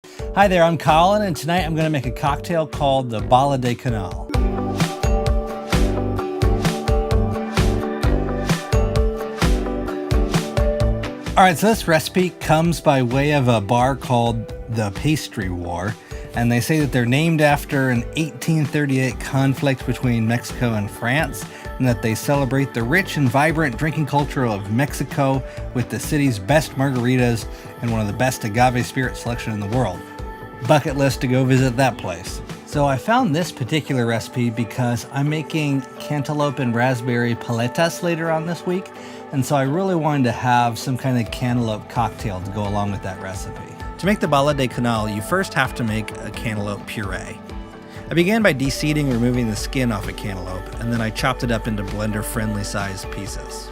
Hi there, I'm Colin, and tonight I'm going to make a cocktail called the Bala de Canon. Alright, so this recipe comes by way of a bar called the Pastry War, and they say that they're named after an 1838 conflict between Mexico and France, and that they celebrate the rich and vibrant drinking culture of Mexico with the city's best margaritas and one of the best agave spirit selection in the world. Bucket list to go visit that place. So I found this particular recipe because I'm making cantaloupe and raspberry paletas later on this week, and so I really wanted to have some kind of cantaloupe cocktail to go along with that recipe. To make the Bala de Canon, you first have to make a cantaloupe puree. I began by de-seeding, removing the skin off a cantaloupe, and then I chopped it up into blender-friendly sized pieces.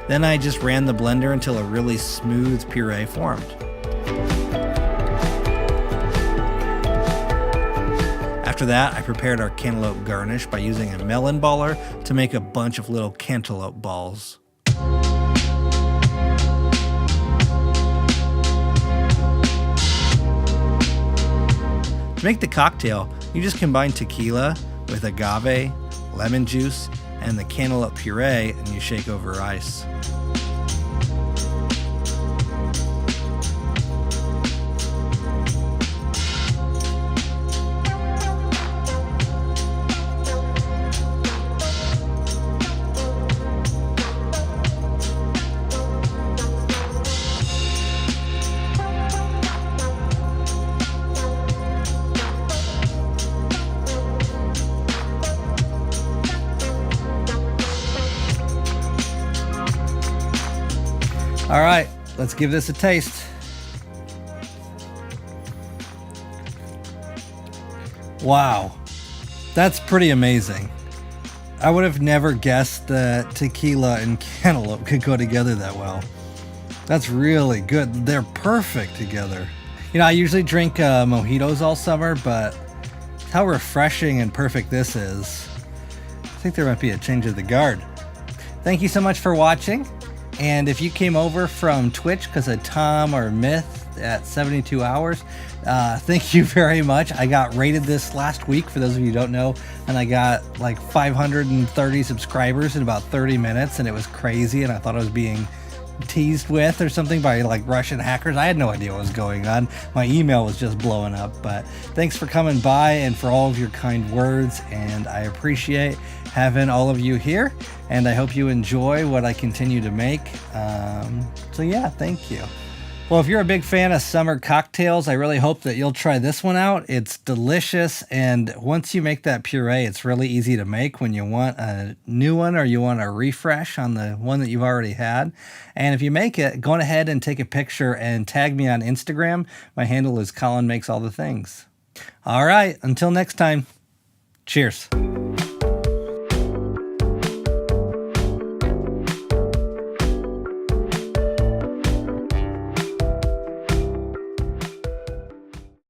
Then I just ran the blender until a really smooth puree formed. After that, I prepared our cantaloupe garnish by using a melon baller to make a bunch of little cantaloupe balls. To make the cocktail, you just combine tequila with agave, lemon juice, and the cantaloupe puree, and you shake over ice. All right, let's give this a taste. Wow, that's pretty amazing. I would have never guessed that tequila and cantaloupe could go together that well. That's really good. They're perfect together. You know, I usually drink mojitos all summer, but how refreshing and perfect this is. I think there might be a change of the guard. Thank you so much for watching. And if you came over from Twitch because of Tom or Myth at 72 hours, thank you very much. I got rated this last week, for those of you who don't know, and I got like 530 subscribers in about 30 minutes, and it was crazy, and I thought I was being teased with or something by like Russian hackers. I had no idea what was going on. My email was just blowing up. But thanks for coming by and for all of your kind words, and I appreciate having all of you here, and I hope you enjoy what I continue to make. So yeah, thank you. Well, if you're a big fan of summer cocktails, I really hope that you'll try this one out. It's delicious, and once you make that puree, it's really easy to make when you want a new one or you want a refresh on the one that you've already had. And if you make it, go ahead and take a picture and tag me on Instagram. My handle is Colin Makes All the Things. All right, until next time, cheers.